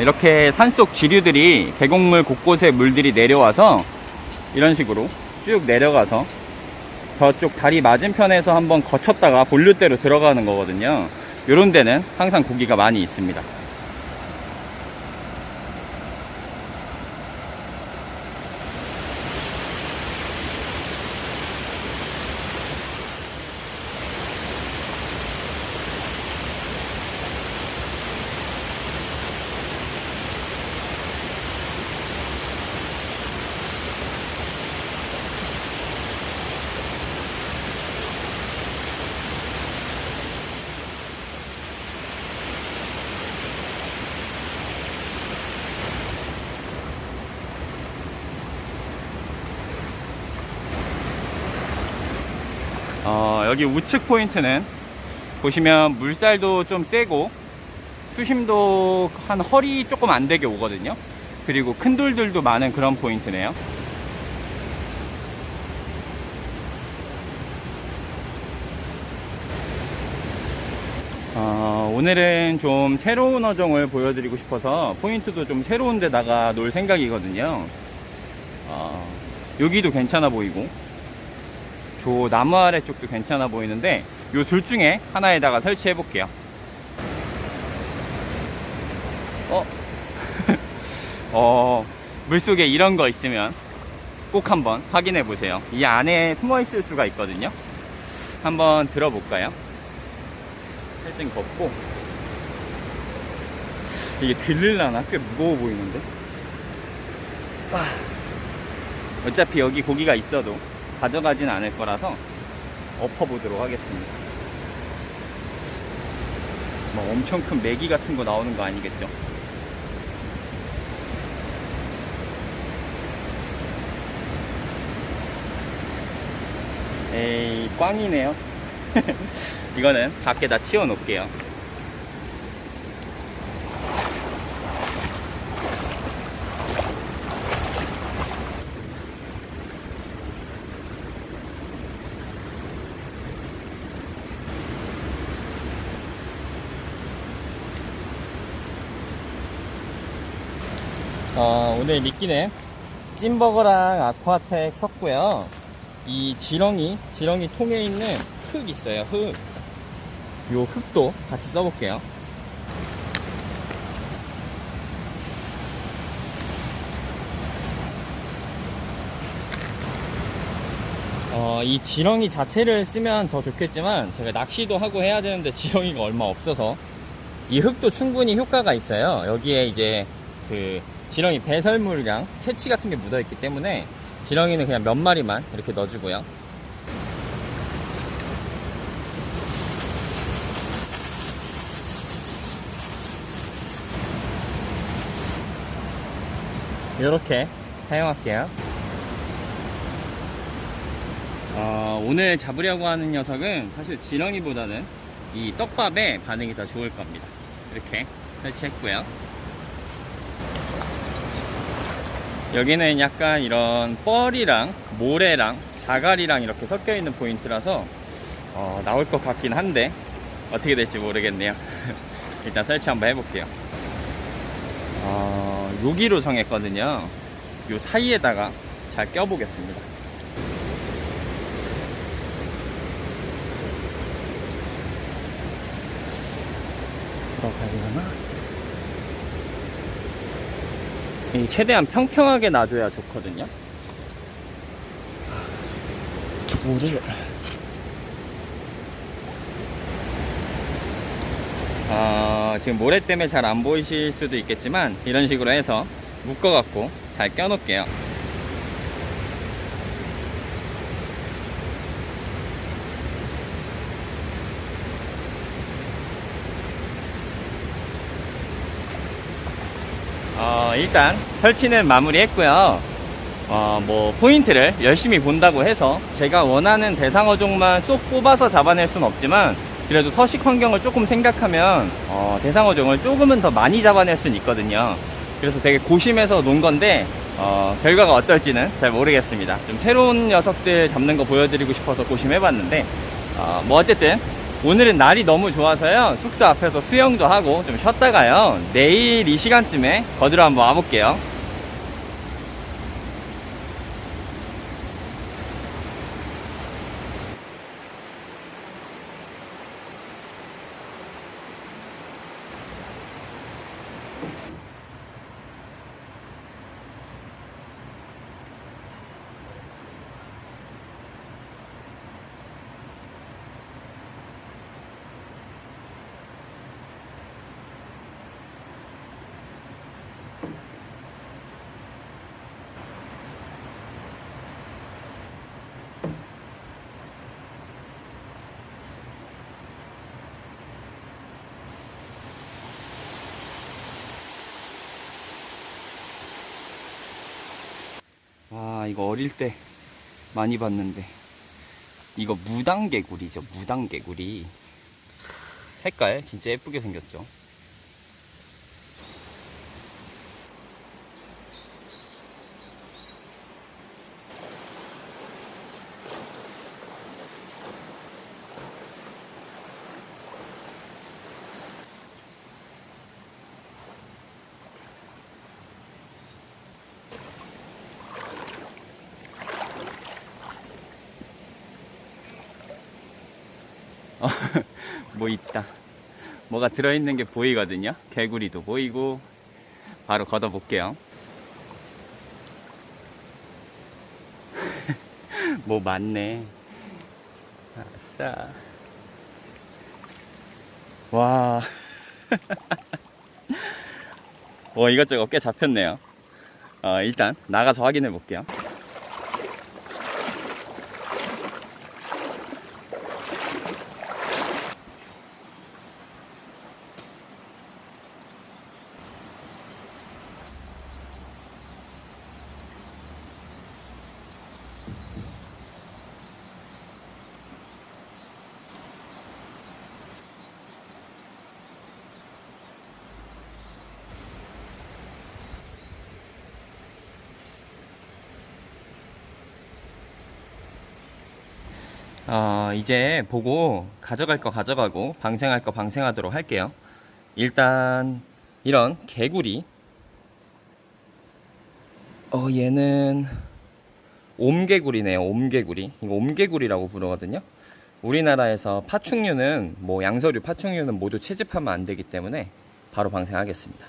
이렇게 산속 지류들이 계곡물 곳곳에 물들이 내려와서 이런 식으로 쭉 내려가서 저쪽 다리 맞은편에서 한번 거쳤다가 본류대로 들어가는 거거든요. 요런 데는 항상 고기가 많이 있습니다. 여기 우측 포인트는 보시면 물살도 좀 세고 수심도 한 허리 조금 안 되게 오거든요. 그리고 큰 돌들도 많은 그런 포인트네요. 오늘은 좀 새로운 어종을 보여드리고 싶어서 포인트도 좀 새로운 데다가 놓을 생각이거든요. 여기도 괜찮아 보이고 저 나무 아래 쪽도 괜찮아 보이는데 요 둘 중에 하나에다가 설치해 볼게요. 물속에 이런 거 있으면 꼭 한번 확인해 보세요. 이 안에 숨어 있을 수가 있거든요. 한번 들어볼까요? 살짝 걷고. 이게 들릴라나? 꽤 무거워 보이는데. 어차피 여기 고기가 있어도 가져가진 않을 거라서 엎어보도록 하겠습니다. 뭐 엄청 큰 메기 같은 거 나오는 거 아니겠죠? 에이, 꽝이네요. 이거는 밖에다 치워 놓을게요. 오늘 미끼는 찐버거랑 아쿠아텍 섞고요. 이 지렁이 통에 있는 흙 있어요. 요 흙도 같이 써볼게요. 이 지렁이 자체를 쓰면 더 좋겠지만 제가 낚시도 하고 해야 되는데 지렁이가 얼마 없어서 이 흙도 충분히 효과가 있어요. 여기에 이제 그 지렁이 배설물이랑 채취 같은 게 묻어 있기 때문에 지렁이는 그냥 몇 마리만 이렇게 넣어주고요. 이렇게 사용할게요. 오늘 잡으려고 하는 녀석은 사실 지렁이보다는 이 떡밥에 반응이 더 좋을 겁니다. 이렇게 설치했고요. 여기는 약간 이런 뻘이랑 모래랑 자갈이랑 이렇게 섞여 있는 포인트라서 나올 것 같긴 한데 어떻게 될지 모르겠네요. 일단 설치 한번 해볼게요. 여기로 정했거든요. 요 사이에다가 잘 껴보겠습니다. 들어가려나? 최대한 평평하게 놔줘야 좋거든요. 물을 지금 모래 때문에 잘 안 보이실 수도 있겠지만 이런 식으로 해서 묶어 갖고 잘 껴 놓을게요. 일단 설치는 마무리 했고요. 뭐 포인트를 열심히 본다고 해서 제가 원하는 대상어종만 쏙 뽑아서 잡아낼 수는 없지만 그래도 서식 환경을 조금 생각하면 대상어종을 조금은 더 많이 잡아낼 수는 있거든요. 그래서 되게 고심해서 놓은 건데 결과가 어떨지는 잘 모르겠습니다. 좀 새로운 녀석들 잡는 거 보여드리고 싶어서 고심해봤는데 뭐 어쨌든 오늘은 날이 너무 좋아서요, 숙소 앞에서 수영도 하고 좀 쉬었다가요, 내일 이 시간쯤에 거들어 한번 와볼게요. 아, 이거 어릴 때 많이 봤는데, 이거 무당개구리죠. 무당개구리. 색깔 진짜 예쁘게 생겼죠. 뭐 있다. 뭐가 들어있는 게 보이거든요. 개구리도 보이고. 바로 걷어볼게요. 뭐 많네. 아싸. 와. 이것저것 꽤 잡혔네요. 일단 나가서 확인해 볼게요. 이제 보고 가져갈 거 가져가고 방생할 거 방생하도록 할게요. 일단 이런 개구리, 얘는 옴개구리네요. 옴개구리. 이거 옴개구리라고 부르거든요. 우리나라에서 파충류는, 뭐 양서류 파충류는 모두 채집하면 안 되기 때문에 바로 방생하겠습니다.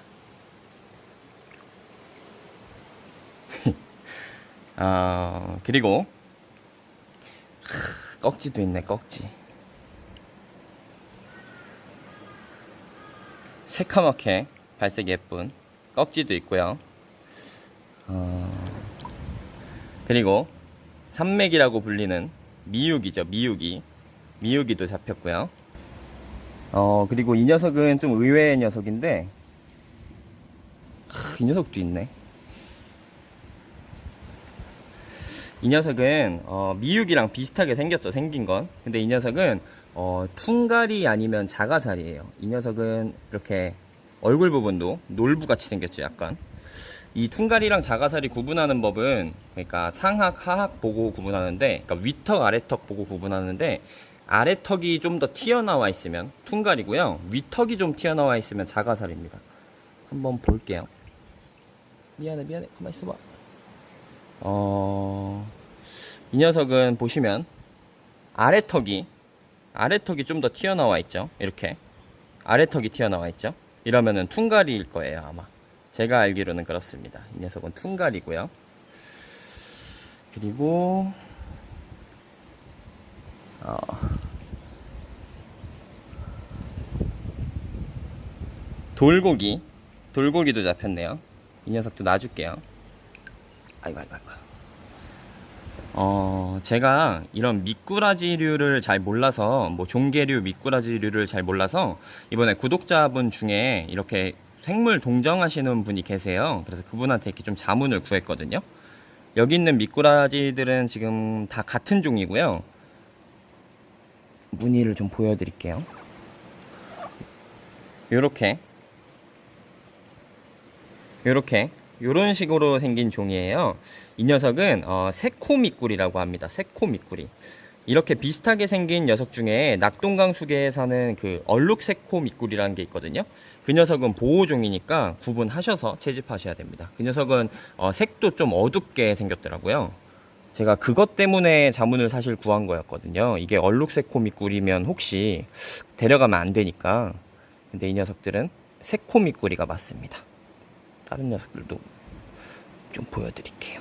그리고 꺽지도 있네. 꺽지. 새카맣게 발색 예쁜 꺽지도 있고요. 그리고 산맥이라고 불리는 미육이죠. 미육이도 잡혔고요. 그리고 이 녀석은 좀 의외의 녀석인데, 이 녀석도 있네. 이 녀석은 미육이랑 비슷하게 생겼죠. 생긴 건. 근데 이 녀석은 퉁가리 아니면 자가살이에요. 이 녀석은 이렇게 얼굴 부분도 놀부같이 생겼죠. 약간. 이 퉁가리랑 자가살이 구분하는 법은, 그러니까 상악 하악 보고 구분하는데, 그러니까 위턱 아래턱 보고 구분하는데, 아래턱이 좀 더 튀어나와 있으면 퉁가리고요, 위턱이 좀 튀어나와 있으면 자가살입니다. 한번 볼게요. 미안해 가만 있어봐. 이 녀석은 보시면 아래턱이 좀 더 튀어나와 있죠. 이렇게 아래턱이 튀어나와 있죠. 이러면은 퉁가리일 거예요, 아마. 제가 알기로는 그렇습니다. 이 녀석은 퉁가리고요. 그리고 돌고기도 잡혔네요. 이 녀석도 놔줄게요. 아이고. 제가 이런 미꾸라지류를 잘 몰라서, 뭐 종개류 미꾸라지류를 잘 몰라서, 이번에 구독자분 중에 이렇게 생물 동정하시는 분이 계세요. 그래서 그분한테 이렇게 좀 자문을 구했거든요. 여기 있는 미꾸라지들은 지금 다 같은 종이고요. 무늬를 좀 보여드릴게요. 요렇게 요런 식으로 생긴 종이에요. 이 녀석은 새코미꾸리라고 합니다. 새코미꾸리. 이렇게 비슷하게 생긴 녀석 중에 낙동강수계에 사는 그 얼룩새코 미꾸리라는 게 있거든요. 그 녀석은 보호종이니까 구분하셔서 채집하셔야 됩니다. 그 녀석은 색도 좀 어둡게 생겼더라고요. 제가 그것 때문에 자문을 사실 구한 거였거든요. 이게 얼룩새코 미꾸리면 혹시 데려가면 안 되니까. 근데 이 녀석들은 새코 미꾸리가 맞습니다. 다른 녀석들도 좀 보여드릴게요.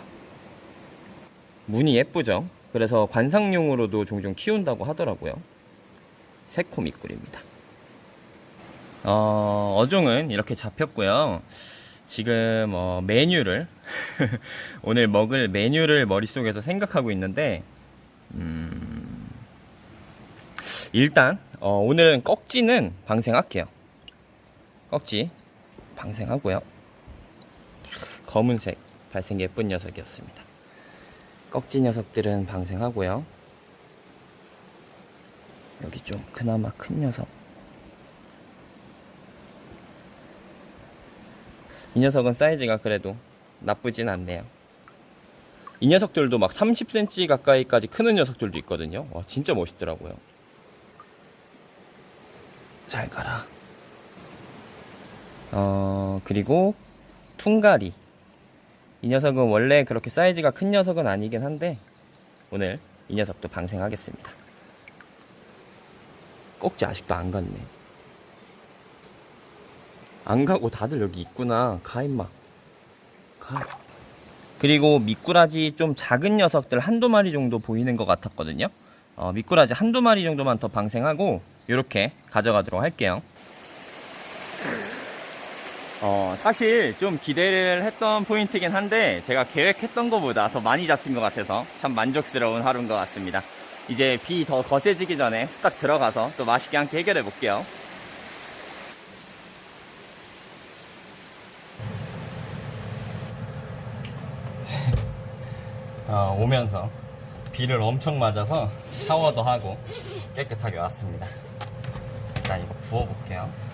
무늬 예쁘죠? 그래서 관상용으로도 종종 키운다고 하더라고요. 새코 미꾸리입니다. 어종은 이렇게 잡혔고요. 지금 메뉴를 오늘 먹을 메뉴를 머릿속에서 생각하고 있는데 일단 오늘은 꺽지는 방생할게요. 꺽지 방생하고요. 검은색 발색 예쁜 녀석이었습니다. 꺽지 녀석들은 방생하고요. 여기 좀 그나마 큰 녀석, 이 녀석은 사이즈가 그래도 나쁘진 않네요. 이 녀석들도 막 30cm 가까이까지 크는 녀석들도 있거든요. 와, 진짜 멋있더라고요. 잘 가라. 그리고 퉁가리. 이 녀석은 원래 그렇게 사이즈가 큰 녀석은 아니긴 한데 오늘 이 녀석도 방생하겠습니다. 꼭지 아직도 안 갔네. 안 가고 다들 여기 있구나. 가 임마. 가. 그리고 미꾸라지 좀 작은 녀석들 한두 마리 정도 보이는 것 같았거든요. 미꾸라지 한두 마리 정도만 더 방생하고 이렇게 가져가도록 할게요. 사실 좀 기대를 했던 포인트긴 한데 제가 계획했던 것보다 더 많이 잡힌 것 같아서 참 만족스러운 하루인 것 같습니다. 이제 비 더 거세지기 전에 후딱 들어가서 또 맛있게 함께 해결해 볼게요. 오면서 비를 엄청 맞아서 샤워도 하고 깨끗하게 왔습니다. 일단 이거 부어볼게요.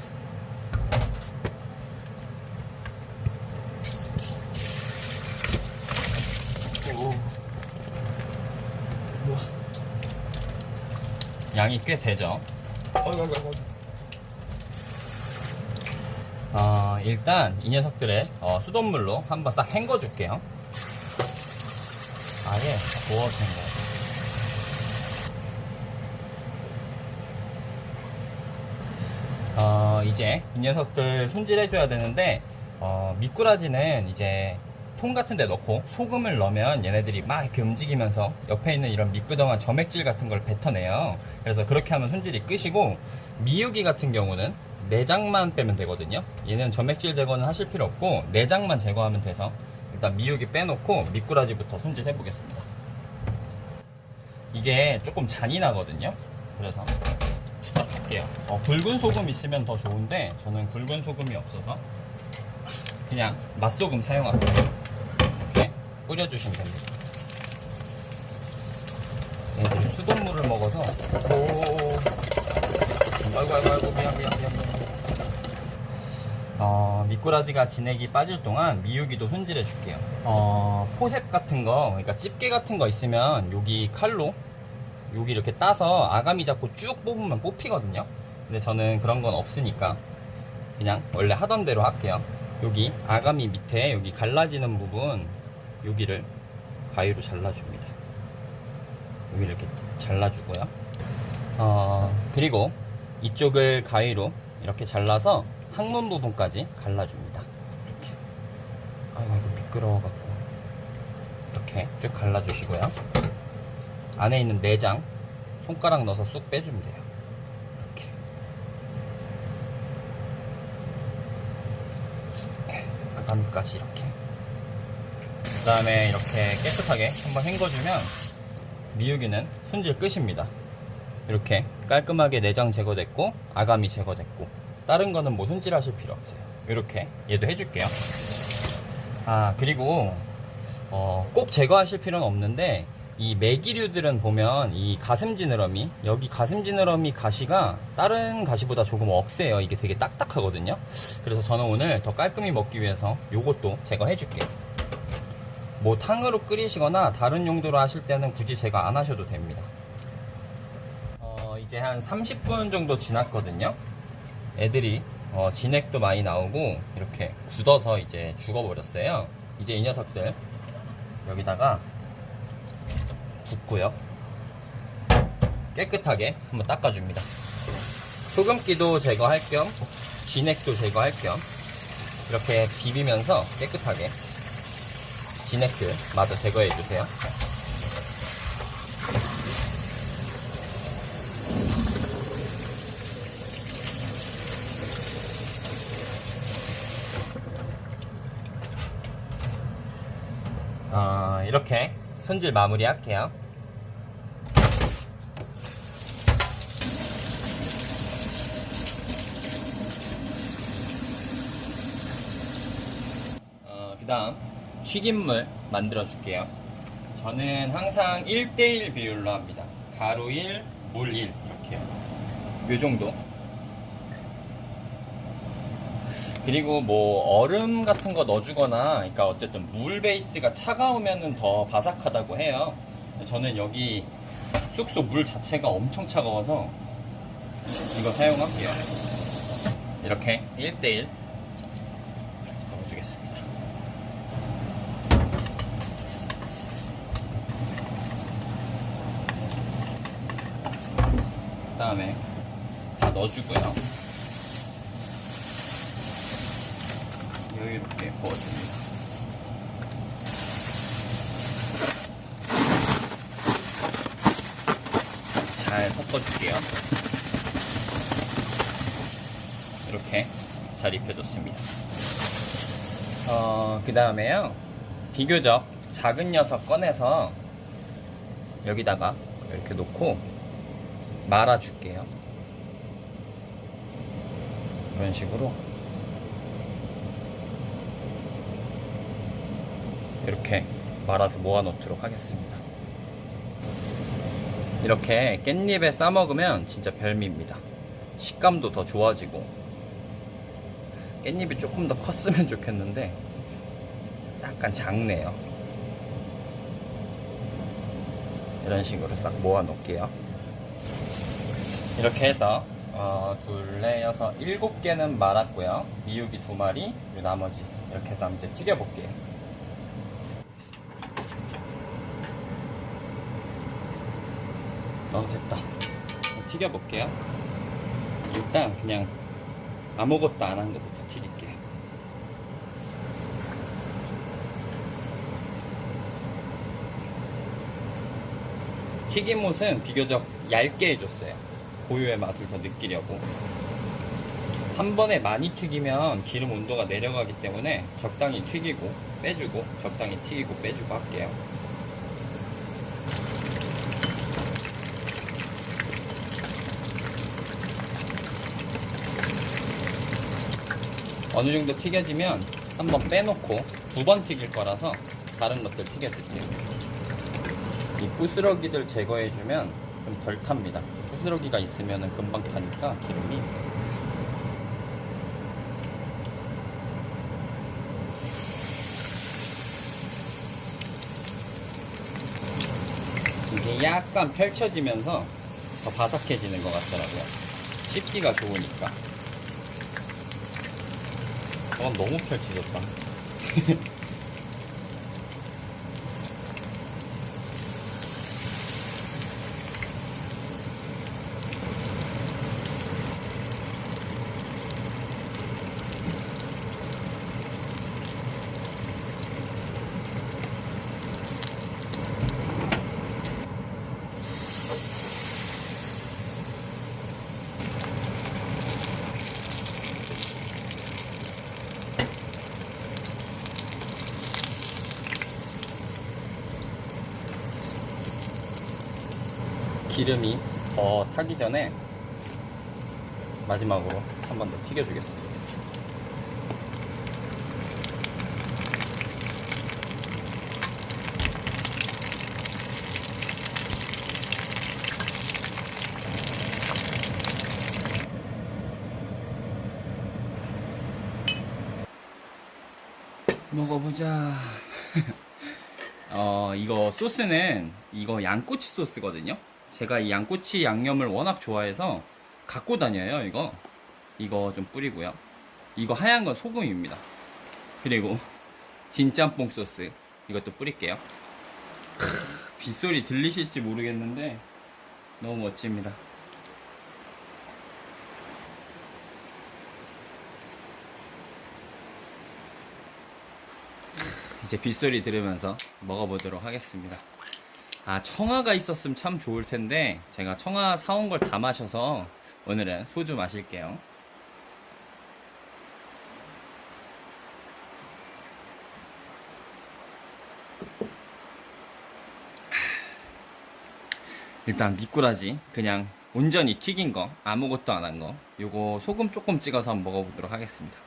양이 꽤 되죠. 일단 이 녀석들을 수돗물로 한번 싹 헹궈 줄게요. 아예 부어서 헹궈요. 이제 이 녀석들 손질해줘야 되는데 미꾸라지는 이제 통 같은 데 넣고 소금을 넣으면 얘네들이 막 이렇게 움직이면서 옆에 있는 이런 미끄덩한 점액질 같은 걸 뱉어내요. 그래서 그렇게 하면 손질이 끝이고, 미유기 같은 경우는 내장만 빼면 되거든요. 얘는 점액질 제거는 하실 필요 없고 내장만 제거하면 돼서 일단 미유기 빼놓고 미꾸라지부터 손질해 보겠습니다. 이게 조금 잔인하거든요. 그래서 부탁할게요. 굵은 소금 있으면 더 좋은데 저는 굵은 소금이 없어서 그냥 맛소금 사용할게요. 이렇게 뿌려주시면 됩니다. 얘들이 수돗물을 먹어서 아이고 미안. 미꾸라지가 진액이 빠질 동안 미유기도 손질해 줄게요. 포셉 같은 거, 그러니까 집게 같은 거 있으면 여기 칼로 여기 이렇게 따서 아가미 잡고 쭉 뽑으면 뽑히거든요. 근데 저는 그런 건 없으니까 그냥 원래 하던 대로 할게요. 여기 아가미 밑에 여기 갈라지는 부분, 여기를 가위로 잘라줍니다. 여기 이렇게 잘라주고요. 그리고 이쪽을 가위로 이렇게 잘라서 항문 부분까지 갈라줍니다. 이렇게. 아이고 미끄러워갖고 이렇게 쭉 갈라주시고요. 안에 있는 내장 손가락 넣어서 쑥 빼주면 돼요. 이렇게 아가미까지 이렇게. 그 다음에 이렇게 깨끗하게 한번 헹궈주면 미유기는 손질 끝입니다. 이렇게 깔끔하게 내장 제거됐고 아가미 제거됐고 다른 거는 뭐 손질하실 필요 없어요. 이렇게 얘도 해줄게요. 그리고 꼭 제거하실 필요는 없는데 이 메기류들은 보면 이 가슴지느러미, 여기 가슴지느러미 가시가 다른 가시보다 조금 억세요. 이게 되게 딱딱하거든요. 그래서 저는 오늘 더 깔끔히 먹기 위해서 요것도 제거해 줄게요. 뭐 탕으로 끓이시거나 다른 용도로 하실 때는 굳이 제거 안 하셔도 됩니다. 이제 한 30분 정도 지났거든요. 애들이 진액도 많이 나오고 이렇게 굳어서 이제 죽어버렸어요. 이제 이 녀석들 여기다가 붓고요. 깨끗하게 한번 닦아줍니다. 소금기도 제거할 겸 진액도 제거할 겸 이렇게 비비면서 깨끗하게 진액들 마저 제거해주세요. 이렇게 손질 마무리 할게요. 그 다음 튀김물 만들어 줄게요. 저는 항상 1:1 비율로 합니다. 가루 1, 물 1 이렇게요. 요 정도. 그리고 뭐 얼음 같은 거 넣어주거나, 그러니까 어쨌든 물 베이스가 차가우면은 더 바삭하다고 해요. 저는 여기 쑥쑥 물 자체가 엄청 차가워서 이거 사용할게요. 이렇게 1:1 넣어주겠습니다. 그 다음에 다 넣어주고요. 여유롭게 부어줍니다. 잘 섞어줄게요. 이렇게 잘 입혀줬습니다. 그 다음에요, 비교적 작은 녀석 꺼내서 여기다가 이렇게 놓고 말아줄게요. 이런 식으로 이렇게 말아서 모아놓도록 하겠습니다. 이렇게 깻잎에 싸먹으면 진짜 별미입니다. 식감도 더 좋아지고. 깻잎이 조금 더 컸으면 좋겠는데 약간 작네요. 이런 식으로 싹 모아 놓을게요. 이렇게 해서 둘, 넷, 여섯, 7개는 말았고요. 미육이 2마리, 그리고 나머지 이렇게 해서 이제 튀겨볼게요. 됐다. 튀겨볼게요. 일단 그냥 아무것도 안 한 것부터 튀길게요. 튀김옷은 비교적 얇게 해줬어요. 고유의 맛을 더 느끼려고. 한 번에 많이 튀기면 기름 온도가 내려가기 때문에 적당히 튀기고 빼주고, 적당히 튀기고 빼주고 할게요. 어느 정도 튀겨지면 한번 빼놓고 2번 튀길 거라서 다른 것들 튀겨줄게요. 이 부스러기들 제거해주면 좀 덜 탑니다. 부스러기가 있으면 금방 타니까 기름이. 이게 약간 펼쳐지면서 더 바삭해지는 것 같더라고요. 씹기가 좋으니까. 너무 펼쳐졌다. 기름이 더 타기 전에 마지막으로 한 번 더 튀겨주겠습니다. 먹어보자. 이거 소스는 이거 양꼬치 소스거든요. 제가 이 양꼬치 양념을 워낙 좋아해서 갖고 다녀요. 이거 좀 뿌리고요. 이거 하얀 건 소금입니다. 그리고 진짬뽕 소스 이것도 뿌릴게요. 빗소리 들리실지 모르겠는데 너무 멋집니다. 이제 빗소리 들으면서 먹어보도록 하겠습니다. 아, 청아가 있었으면 참 좋을 텐데 제가 청아 사온 걸 다 마셔서 오늘은 소주 마실게요. 일단 미꾸라지 그냥 온전히 튀긴 거, 아무것도 안 한 거, 요거 소금 조금 찍어서 한번 먹어보도록 하겠습니다.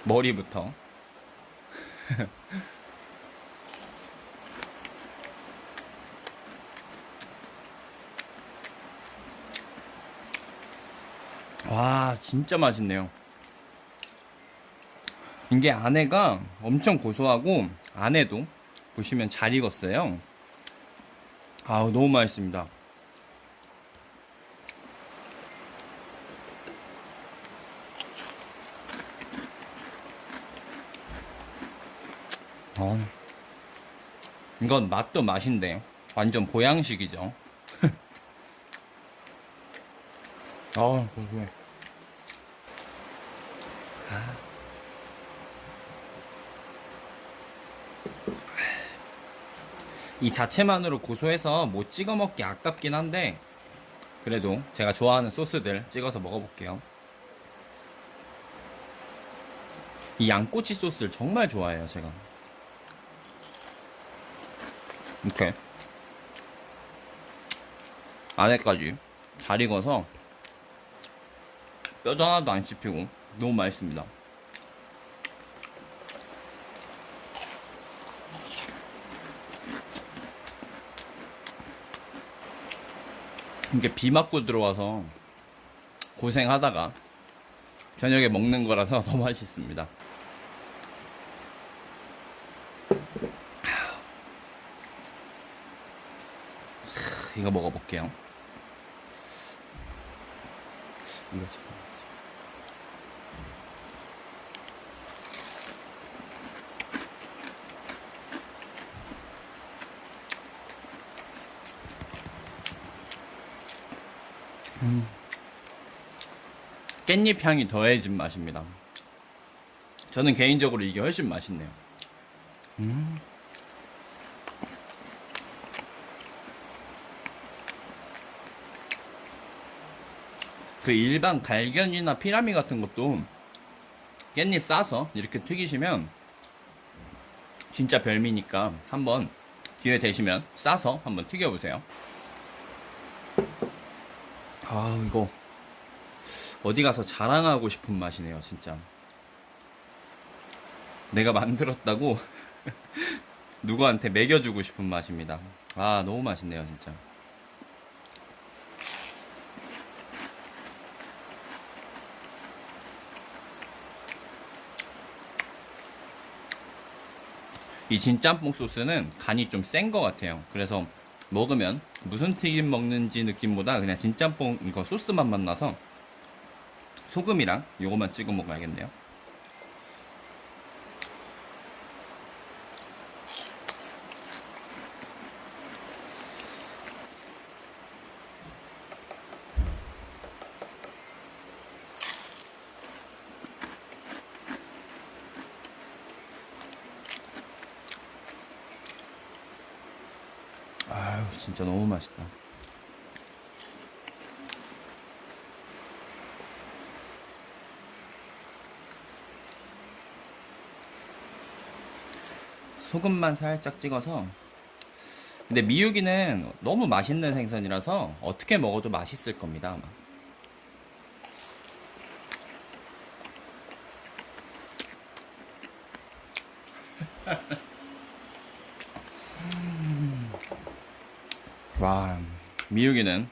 머리부터. 와, 진짜 맛있네요. 이게 안에가 엄청 고소하고 안에도 보시면 잘 익었어요. 아우, 너무 맛있습니다. 이건 맛도 맛인데 완전 보양식이죠. 고소해. 이 자체만으로 고소해서 뭐 찍어 먹기 아깝긴 한데 그래도 제가 좋아하는 소스들 찍어서 먹어볼게요. 이 양꼬치 소스를 정말 좋아해요, 제가. 이렇게 안에까지 잘 익어서 뼈도 하나도 안 씹히고 너무 맛있습니다. 이게 비 맞고 들어와서 고생하다가 저녁에 먹는 거라서 너무 맛있습니다. 이거 먹어볼게요. 이거 잠깐만. 깻잎 향이 더해진 맛입니다. 저는 개인적으로 이게 훨씬 맛있네요. 그 일반 갈견이나 피라미 같은 것도 깻잎 싸서 이렇게 튀기시면 진짜 별미니까 한번 기회 되시면 싸서 한번 튀겨보세요. 아, 이거 어디 가서 자랑하고 싶은 맛이네요, 진짜. 내가 만들었다고 누구한테 먹여주고 싶은 맛입니다. 아, 너무 맛있네요, 진짜. 이 진짬뽕 소스는 간이 좀 센 것 같아요. 그래서 먹으면 무슨 튀김 먹는지 느낌보다 그냥 진짬뽕 이거 소스만 만나서 소금이랑 요거만 찍어 먹어야겠네요. 아유, 진짜 너무 맛있다. 소금만 살짝 찍어서. 근데 미유기는 너무 맛있는 생선이라서 어떻게 먹어도 맛있을 겁니다, 아마. 와, 미유기는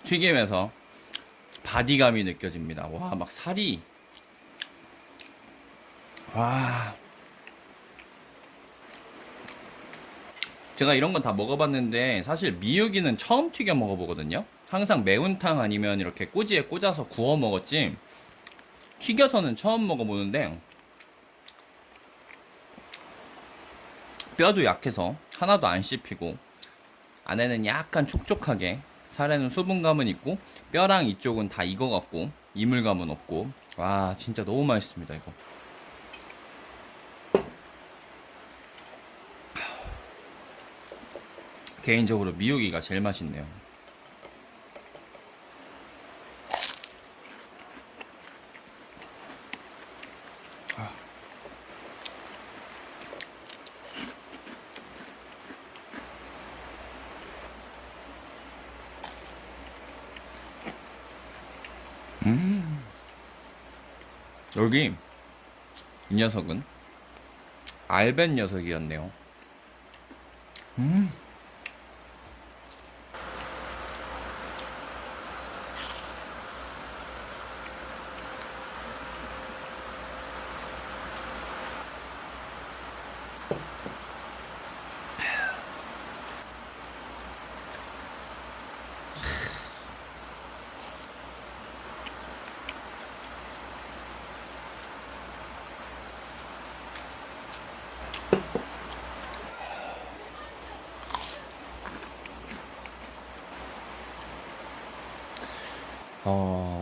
튀김에서 바디감이 느껴집니다. 와, 막 살이, 와, 제가 이런 건 다 먹어봤는데 사실 미육이는 처음 튀겨 먹어보거든요. 항상 매운탕 아니면 이렇게 꼬지에 꽂아서 구워 먹었지 튀겨서는 처음 먹어보는데 뼈도 약해서 하나도 안 씹히고 안에는 약간 촉촉하게 살에는 수분감은 있고 뼈랑 이쪽은 다 익어갖고 이물감은 없고 와 진짜 너무 맛있습니다 이거. 개인적으로 미육이가 제일 맛있네요. 여기 이 녀석은 알벤 녀석이었네요.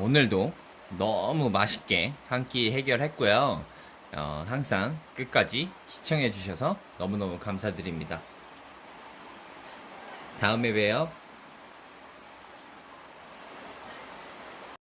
오늘도 너무 맛있게 한 끼 해결했고요. 항상 끝까지 시청해주셔서 너무너무 감사드립니다. 다음에 봬요.